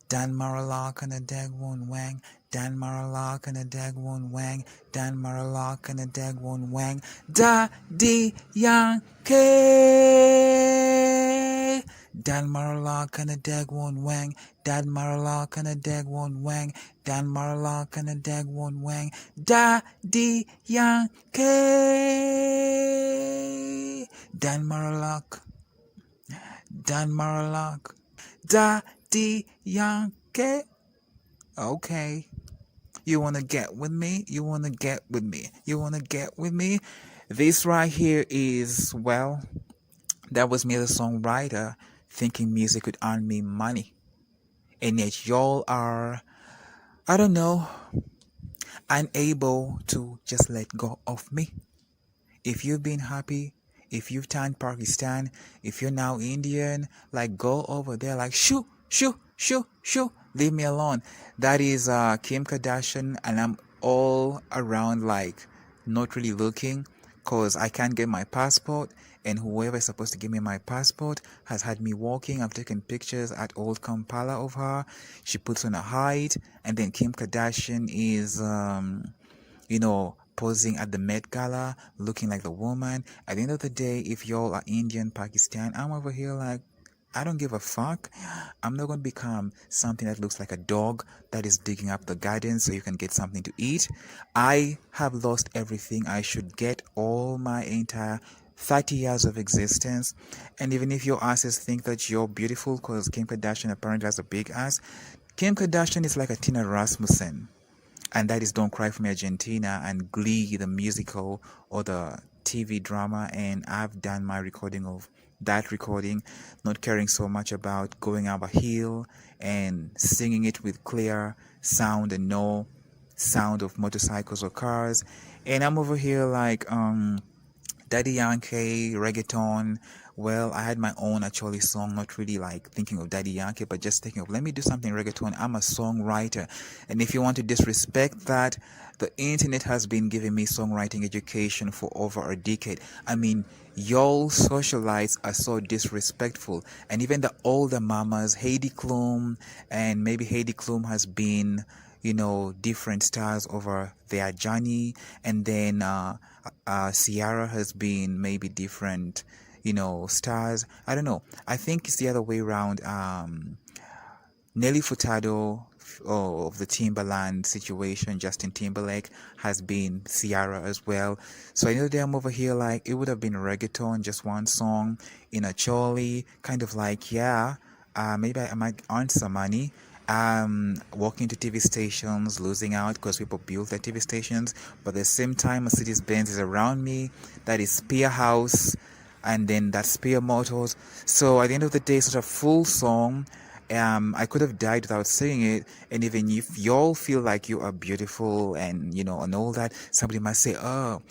Dan Maralock and a dag one wang. Dan Maralock and a dag one wang. Dan Maralock and a dag one wang. Daddy Yankee. Dan Maralock and a dag one wang. Dan Maralock and a dag one wang. Dan Maralock and a dag one wang. Daddy Yankee. Dan Maralock. Dan Maralock. Daddy Yankee. Okay. You wanna get with me? You wanna get with me? You wanna get with me? This right here is, well, that was me as a songwriter thinking music could earn me money. And yet y'all are, I don't know, unable to just let go of me. If you've been happy, if you've turned Pakistan, if you're now Indian, like go over there, like shoo, shoo, shoo, shoo, leave me alone. That is Kim Kardashian, and I'm all around like not really looking because I can't get my passport, and whoever is supposed to give me my passport has had me walking. I've taken pictures at old Kampala of her. She puts on a height, and then Kim Kardashian is posing at the Met Gala, looking like the woman. At the end of the day, if y'all are Indian, Pakistan, I'm over here like, I don't give a fuck. I'm not going to become something that looks like a dog that is digging up the garden so you can get something to eat. I have lost everything I should get all my entire 30 years of existence. And even if your asses think that you're beautiful because Kim Kardashian apparently has a big ass, Kim Kardashian is like a Tina Rasmussen. And that is Don't Cry for Me Argentina and Glee, the musical or the TV drama. And I've done my recording of that recording, not caring so much about going up a hill and singing it with clear sound and no sound of motorcycles or cars. And I'm over here like Daddy Yankee, reggaeton. Well, I had my own actually song, not really like thinking of Daddy Yankee, but just thinking of let me do something reggaeton. I'm a songwriter. And if you want to disrespect that, the internet has been giving me songwriting education for over a decade. I mean, y'all socialites are so disrespectful. And even the older mamas, Heidi Klum, and maybe Heidi Klum has been different stars over their journey, and then Ciara has been maybe different stars. I don't know, I think it's the other way around. Nelly Furtado of the Timberland situation, Justin Timberlake, has been Ciara as well. So I know that I'm over here like it would have been reggaeton, just one song in a choli, kind of like maybe I might earn some money. Walking to TV stations, losing out because people build their TV stations, but at the same time Mercedes-Benz is around me, that is Spear House, and then that's Spear Motors. So at the end of the day, sort of full song. I could have died without saying it, and even if y'all feel like you are beautiful and and all that, somebody might say, now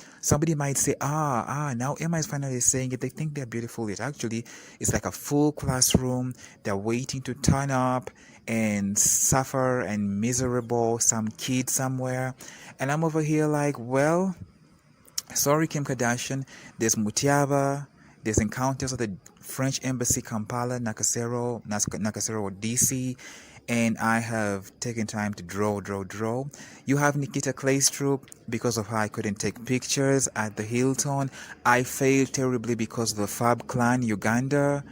Emma is finally saying it. They think they're beautiful. It actually is like a full classroom. They're waiting to turn up and suffer and miserable, some kid somewhere, and I'm over here like, well, sorry Kim Kardashian, there's Mutiaba, there's encounters at the French Embassy, Kampala, Nakasero, DC, and I have taken time to draw. You have Nikita Claystrup. Because of her, I couldn't take pictures at the Hilton. I failed terribly because of the Fab Clan, Uganda.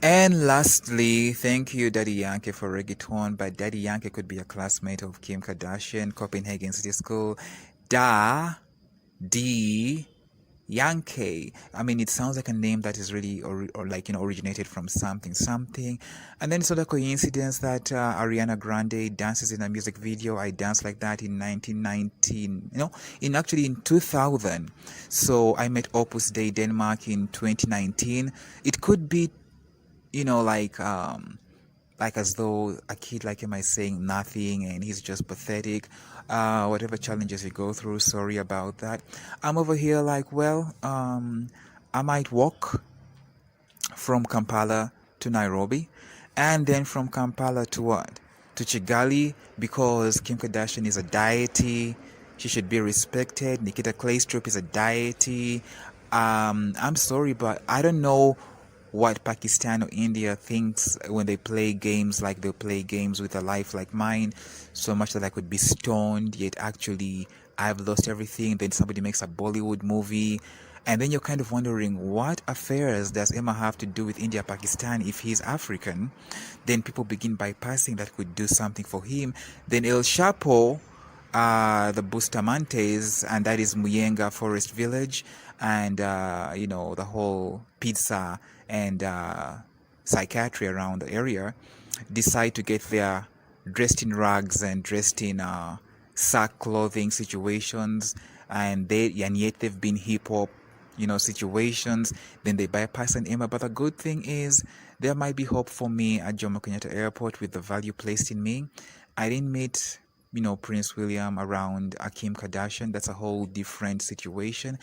And lastly, thank you, Daddy Yankee, for reggaeton, but Daddy Yankee could be a classmate of Kim Kardashian, Copenhagen City School. Yankee. I mean, it sounds like a name that is really originated from something. And then it's sort of coincidence that Ariana Grande dances in a music video. I danced like that in 1919, in 2000. So I met Opus Dei Denmark in 2019. It could be like as though a kid like him is saying nothing and he's just pathetic. Whatever challenges you go through, sorry about that. I'm over here like, well, I might walk from Kampala to Nairobi, and then from Kampala to what? To Kigali, because Kim Kardashian is a deity. She should be respected. Nikita Claystrup is a deity. I'm sorry, but I don't know what Pakistan or India thinks when they play games, like they play games with a life like mine, so much that I could be stoned, yet actually I've lost everything. Then somebody makes a Bollywood movie, and then you're kind of wondering, what affairs does Emma have to do with India, Pakistan if he's African? Then people begin bypassing that could do something for him. Then El Chapo, the Bustamantes, and that is Muyenga Forest Village, and the whole pizza and psychiatry around the area, decide to get their dressed in rags and dressed in sack clothing situations, and yet they've been hip hop situations. Then they bypass an Emma. But the good thing is there might be hope for me at Jomo Kenyatta Airport with the value placed in me. I didn't meet Prince William around Kim Kardashian. That's a whole different situation.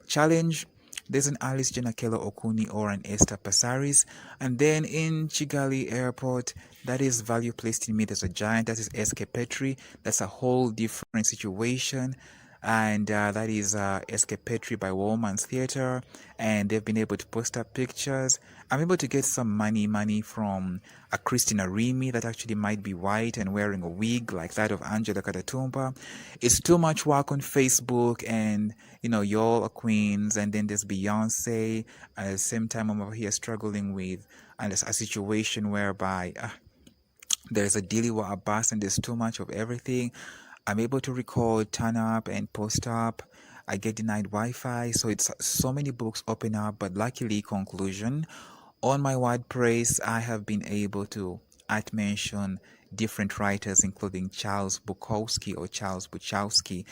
Challenge, there's an Alice Janakelo Okuni or an Esther Passaris. And then in Kigali Airport, that is value placed in me. There's a giant, that is SK Petri. That's a whole different situation. And that is SK Petri by Woman's Theatre, and they've been able to post up pictures. I'm able to get some money from a Christina Remy that actually might be white and wearing a wig like that of Angela Katatumba. It's too much work on Facebook, and y'all are queens, and then there's Beyonce. At the same time, I'm over here struggling with a situation whereby there's a Diliwa Abbas, and there's too much of everything. I'm able to record, turn up, and post up. I get denied Wi-Fi, so it's so many books open up. But luckily, conclusion, on my WordPress, I have been able to mention different writers, including Charles Bukowski or Charles Bukowski.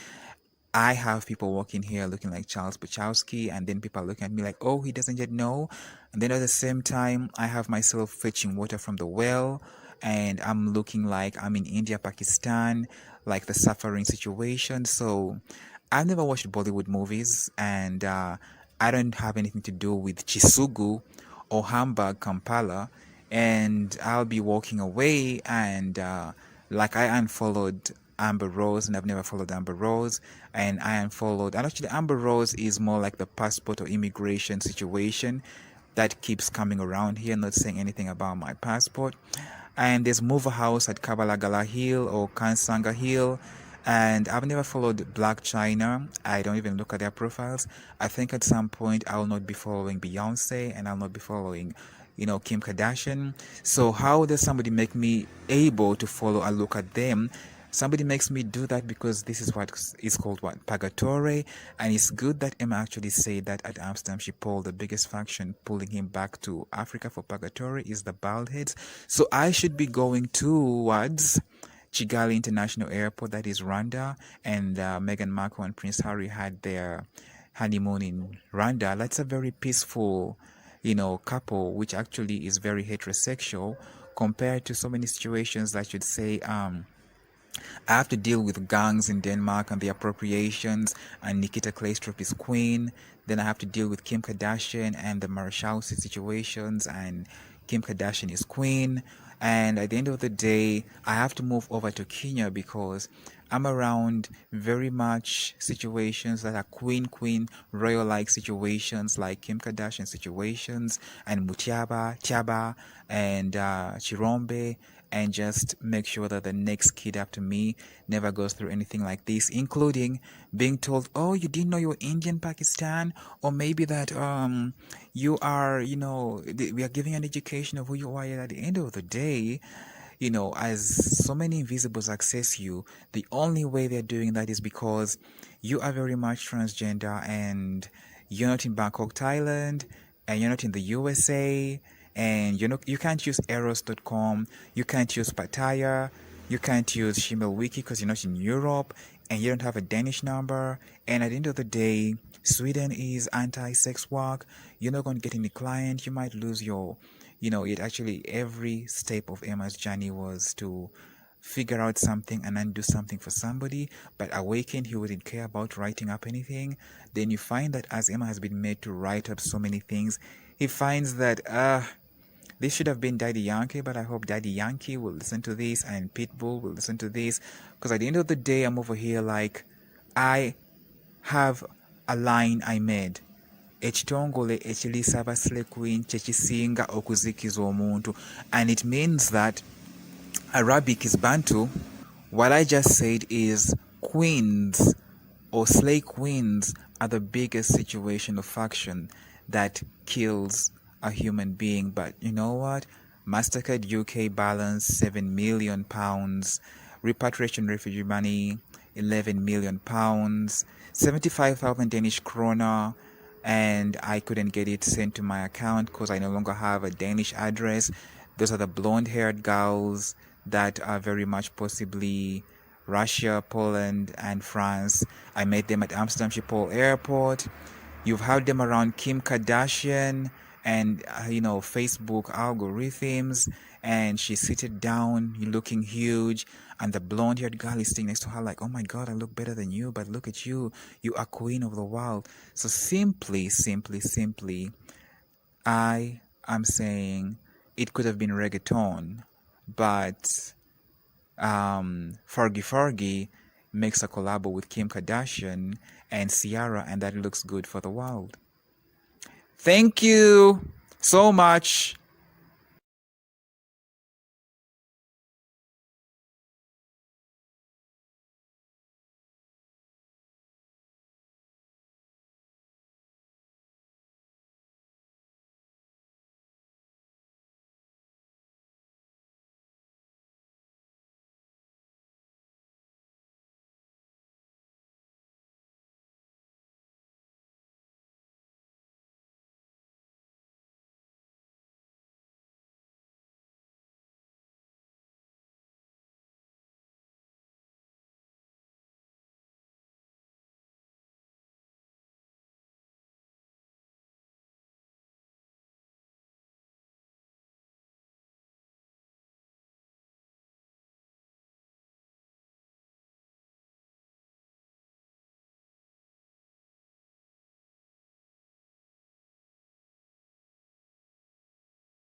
I have people walking here looking like Charles Bukowski, and then people are looking at me like, oh, he doesn't yet know. And then at the same time, I have myself fetching water from the well, and I'm looking like I'm in India, Pakistan, like the suffering situation. So I've never watched Bollywood movies, and I don't have anything to do with Chisugu or Hamburg, Kampala, and I'll be walking away, and like I unfollowed Amber Rose, and I've never followed Amber Rose, and I unfollowed, and actually Amber Rose is more like the passport or immigration situation that keeps coming around here, not saying anything about my passport. And there's Mover House at Kabalagala Hill or Kansanga Hill, and I've never followed Black China. I don't even look at their profiles. I think at some point I will not be following Beyonce, and I'll not be following Kim Kardashian. So how does somebody make me able to follow and look at them? Somebody makes me do that because this is what is called purgatory, and it's good that Emma actually said that at Amsterdam she polled the biggest faction pulling him back to Africa for purgatory is the bald heads. So I should be going towards Kigali International Airport, that is Rwanda, and Meghan Markle and Prince Harry had their honeymoon in Rwanda. That's a very peaceful couple, which actually is very heterosexual compared to so many situations that should say I have to deal with gangs in Denmark and the appropriations, and Nikita Kleistrup is queen. Then I have to deal with Kim Kardashian and the Marshallsi situations, and Kim Kardashian is queen. And at the end of the day, I have to move over to Kenya because I'm around very much situations that are queen, royal-like situations, like Kim Kardashian situations, and Tiaba, and Chirombe, and just make sure that the next kid after me never goes through anything like this, including being told, oh, you didn't know you were Indian, Pakistan, or maybe that you are, we are giving an education of who you are. At the end of the day, as so many invisibles access you, the only way they're doing that is because you are very much transgender, and you're not in Bangkok, Thailand, and you're not in the USA, and you can't use eros.com, you can't use Pattaya, you can't use Shimel Wiki because you're not in Europe, and you don't have a Danish number. And at the end of the day, Sweden is anti-sex work. You're not going to get any client. You might lose your, it actually every step of Emma's journey was to figure out something and then do something for somebody. But Awaken, he wouldn't care about writing up anything. Then you find that as Emma has been made to write up so many things, he finds that this should have been Daddy Yankee, but I hope Daddy Yankee will listen to this, and Pitbull will listen to this, because at the end of the day, I'm over here like, I have a line I made. ekitongole ekiriisa aba slay queen kye kisinga okuzikiza omuntu, and it means that Arabic is Bantu. What I just said is queens or slay queens are the biggest situational faction that kills a human being. But you know what? MasterCard UK balance £7 million, repatriation refugee money £11 million, 75,000 Danish kroner, and I couldn't get it sent to my account because I no longer have a Danish address. Those are the blonde-haired girls that are very much possibly Russia, Poland, and France. I met them at Amsterdam Schiphol Airport. You've heard them around Kim Kardashian and Facebook algorithms, and she's seated down, looking huge, and the blonde-haired girl is sitting next to her like, oh my god, I look better than you, but look at you, you are queen of the world. So simply, I am saying it could have been reggaeton, but Fergie makes a collab with Kim Kardashian and Ciara, and that looks good for the world. Thank you so much.